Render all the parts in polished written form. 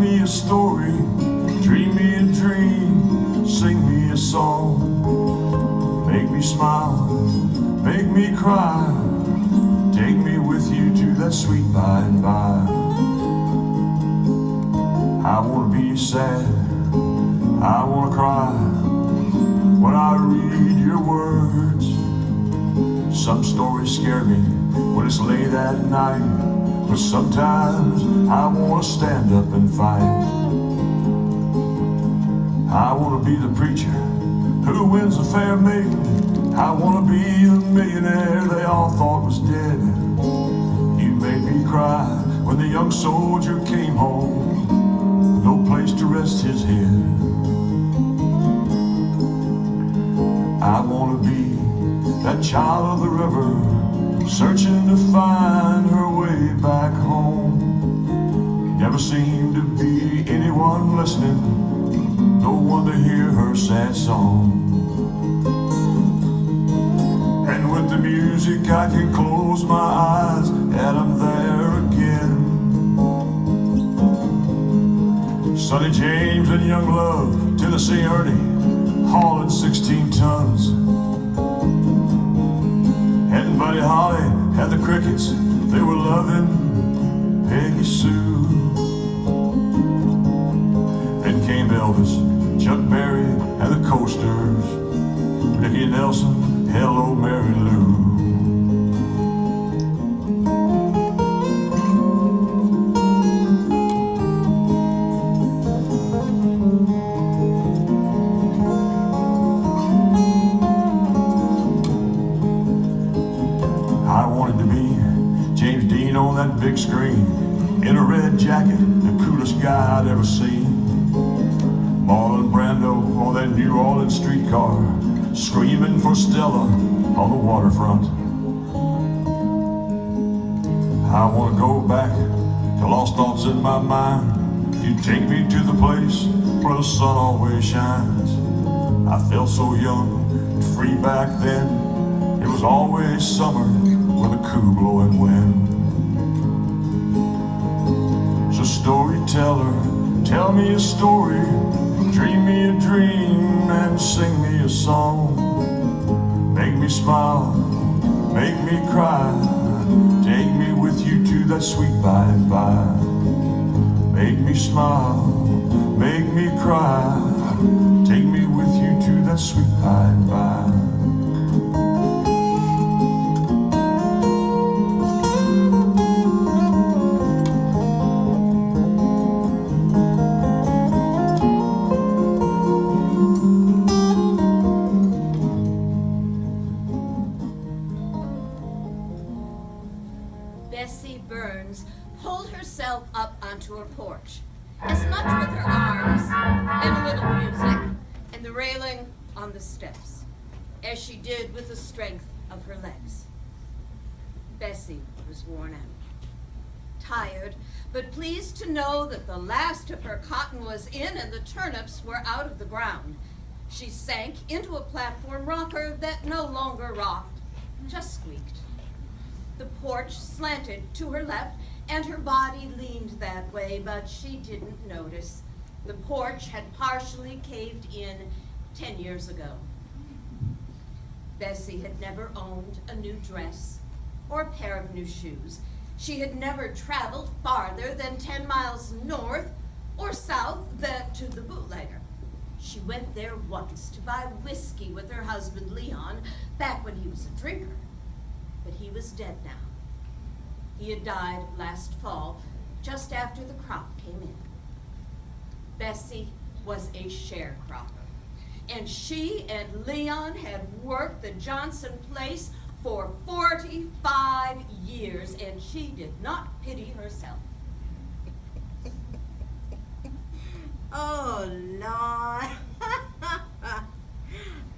me a story, dream me a dream, sing me a song. Make me smile, make me cry, take me with you to that sweet by and by. I wanna be sad, I wanna cry when I read your words. Some stories scare me when it's late at night, but sometimes I wanna stand up and fight. I wanna be the preacher who wins a fair maiden. I wanna be the millionaire they all thought was dead. You made me cry when the young soldier came home, no place to rest his head. I wanna be that child of the river, searching to find her way back home. Never seemed to be anyone listening, no one to hear her sad song. And with the music I can close my eyes and I'm there again. Sonny James and Young Love, Tennessee Ernie, hauling 16 tons. And Buddy Holly had the Crickets, they were loving Peggy Sue. Then came Elvis, Chuck Berry and the Coasters, Ricky Nelson, Hello Mary Lou. On that big screen, in a red jacket, the coolest guy I'd ever seen. Marlon Brando on that New Orleans streetcar, screaming for Stella on the waterfront. I want to go back to lost thoughts in my mind. You take me to the place where the sun always shines. I felt so young and free back then. It was always summer with a cool blowing wind. Storyteller, tell me a story, dream me a dream and sing me a song. Make me smile, make me cry, take me with you to that sweet by and by. Make me smile, make me cry, take me with you to that sweet by and by. Bessie Burns pulled herself up onto her porch, as much with her arms and a little music and the railing on the steps as she did with the strength of her legs. Bessie was worn out, tired, but pleased to know that the last of her cotton was in and the turnips were out of the ground. She sank into a platform rocker that no longer rocked, just squeaked. The porch slanted to her left, and her body leaned that way, but she didn't notice. The porch had partially caved in 10 years ago. Bessie had never owned a new dress or a pair of new shoes. She had never traveled farther than 10 miles north or south to the bootlegger. She went there once to buy whiskey with her husband Leon, back when he was a drinker. But he was dead now. He had died last fall, just after the crop came in. Bessie was a sharecropper, and she and Leon had worked the Johnson place for 45 years, and she did not pity herself. Oh, Lord.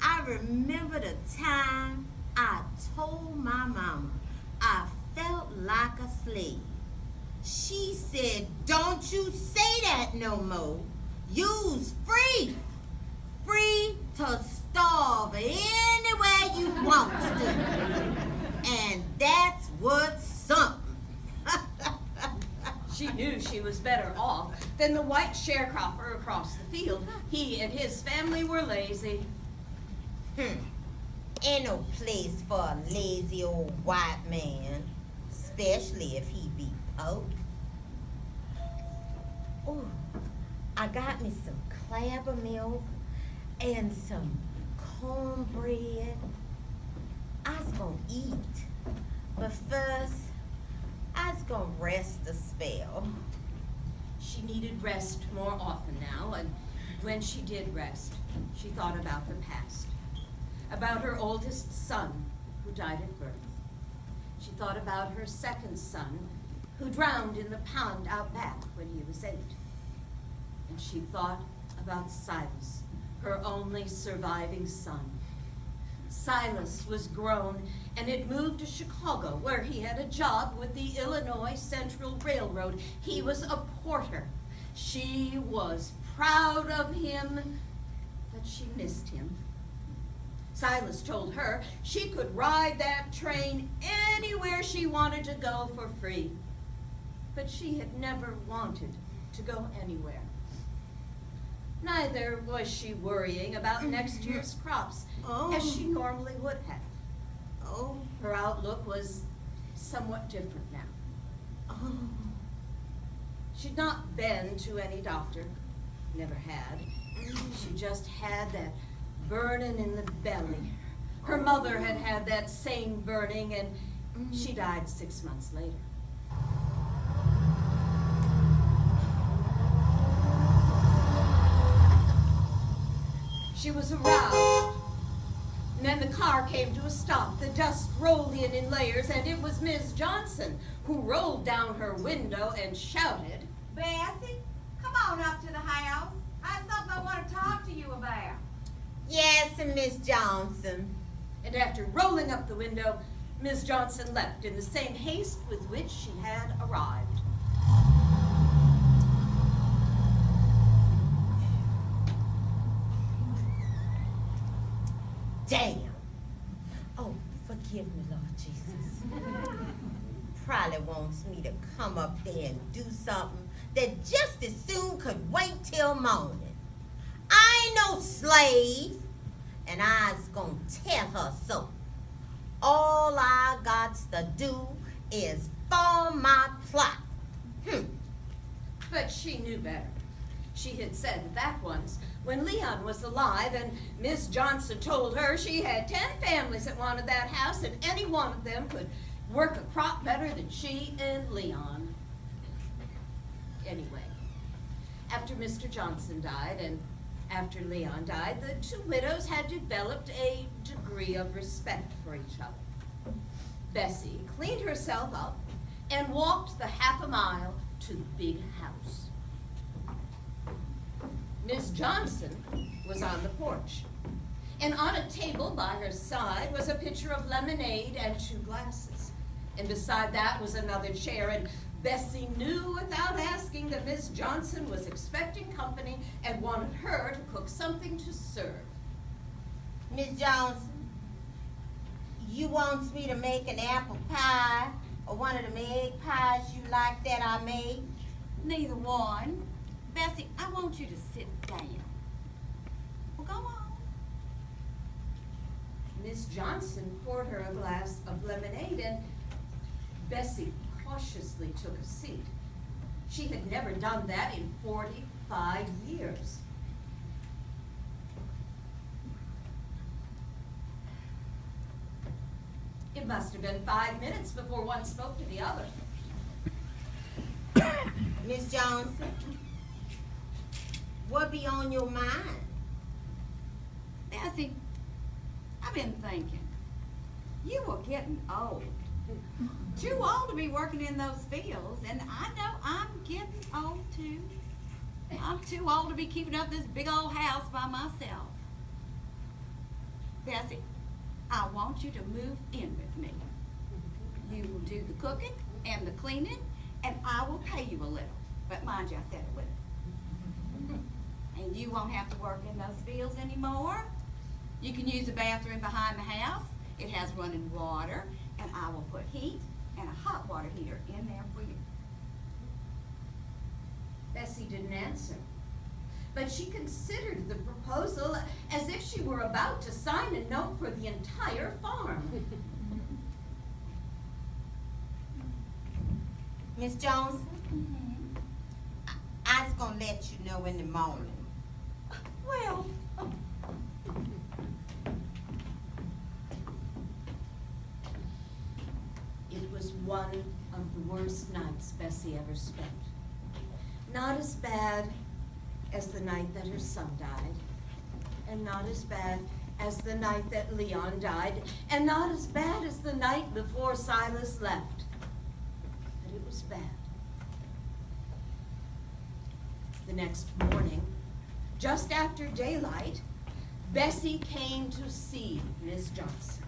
I remember the time I told my mama I felt like a slave. She said, "Don't you say that no more. You's free. Free to starve anywhere you want to. And that's what's something." She knew she was better off than the white sharecropper across the field. He and his family were lazy. Ain't no place for a lazy old white man, especially if he be poor. Oh, I got me some clabber milk and some cornbread. I was gonna eat, but first, I was gonna rest a spell. She needed rest more often now, and when she did rest, she thought about the past, about her oldest son who died at birth. She thought about her second son who drowned in the pond out back when he was 8. And she thought about Silas, her only surviving son. Silas was grown and had moved to Chicago, where he had a job with the Illinois Central Railroad. He was a porter. She was proud of him, but she missed him. Silas told her she could ride that train anywhere she wanted to go for free, but she had never wanted to go anywhere. Neither was she worrying about next year's crops, as she normally would have. Her outlook was somewhat different now. She'd not been to any doctor, never had. She just had that burning in the belly. Her mother had had that same burning, and she died 6 months later. She was aroused, and then the car came to a stop. The dust rolled in layers, and it was Miss Johnson who rolled down her window and shouted, Bessie, come on up to the house. I have something I want to talk to you about. Yes, Miss Johnson. And after rolling up the window, Miss Johnson left in the same haste with which she had arrived. Damn. Oh, forgive me, Lord Jesus. Probably wants me to come up there and do something that just as soon could wait till morning. I ain't no slave, and I's gonna tell her so. All I got to do is form my plot. But she knew better. She had said that once when Leon was alive, and Miss Johnson told her she had 10 families that wanted that house, and any one of them could work a crop better than she and Leon. Anyway, after Mr. Johnson died and after Leon died, the 2 widows had developed a degree of respect for each other. Bessie cleaned herself up and walked the half a mile to the big house. Miss Johnson was on the porch, and on a table by her side was a pitcher of lemonade and 2 glasses. And beside that was another chair, and Bessie knew without asking that Miss Johnson was expecting company and wanted her to cook something to serve. Miss Johnson, you wants me to make an apple pie or one of them egg pies you like that I made? Neither one. Bessie, I want you to sit down. Well, go on. Miss Johnson poured her a glass of lemonade, and Bessie cautiously took a seat. She had never done that in 45 years. It must have been 5 minutes before one spoke to the other. Miss Johnson, what be on your mind? Bessie, I've been thinking. You are getting old. Too old to be working in those fields, and I know I'm getting old too. I'm too old to be keeping up this big old house by myself. Bessie, I want you to move in with me. You will do the cooking and the cleaning, and I will pay you a little. But mind you, I said a little. And you won't have to work in those fields anymore. You can use the bathroom behind the house. It has running water, and I will put heat and a hot water heater in there for you. Bessie didn't answer, but she considered the proposal as if she were about to sign a note for the entire farm. Miss Johnson, I was gonna let you know in the morning. Well, It was one of the worst nights Bessie ever spent. Not as bad as the night that her son died, and not as bad as the night that Leon died, and not as bad as the night before Silas left. But it was bad. The next morning, just after daylight, Bessie came to see Miss Johnson.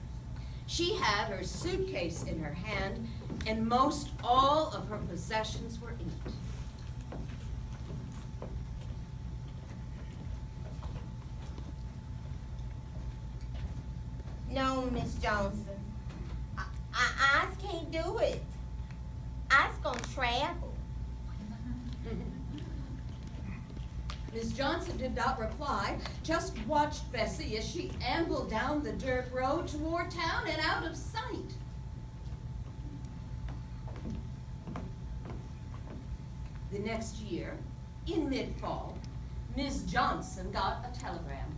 She had her suitcase in her hand, and most all of her possessions were in it. No, Miss Johnson, I can't do it. I was gonna travel. Miss Johnson did not reply, just watched Bessie as she ambled down the dirt road toward town and out of sight. The next year, in mid-fall, Miss Johnson got a telegram.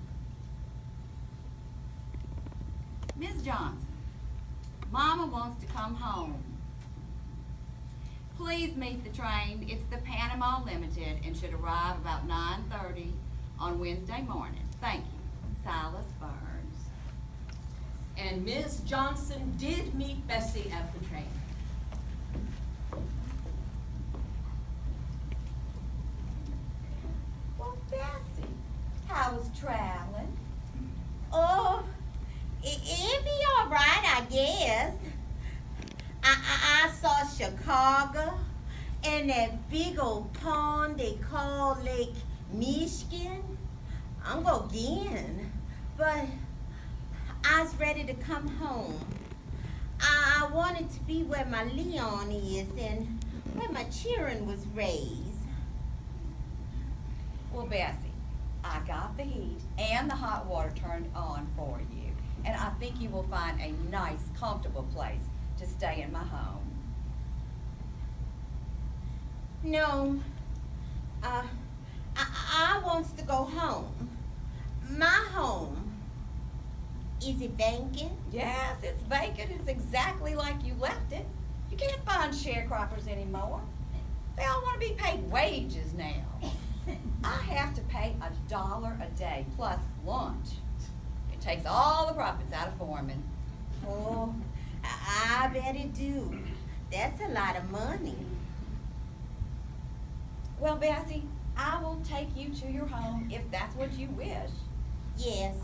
Miss Johnson, Mama wants to come home. Please meet the train. It's the Panama Limited and should arrive about 9:30 on Wednesday morning. Thank you. Silas Burns. And Miss Johnson did meet Bessie at the train. Well, Bessie, how was traveling? Oh, it'd be all right, I guess. I saw Chicago and that big old pond they call Lake Michigan. I'm going again, but I was ready to come home. I wanted to be where my Leon is and where my children was raised. Well, Bessie, I got the heat and the hot water turned on for you, and I think you will find a nice, comfortable place to stay in my home. No, I wants to go home. My home. Is it vacant? Yes, it's vacant. It's exactly like you left it. You can't find sharecroppers anymore. They all want to be paid wages now. I have to pay $1 a day plus lunch. It takes all the profits out of foreman. Oh, I bet it do. That's a lot of money. Well, Bessie, I will take you to your home if that's what you wish. Yes.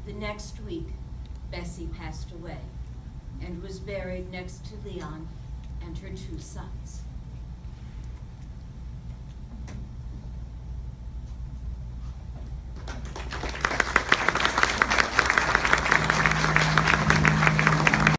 The next week, Bessie passed away and was buried next to Leon and her 2 sons.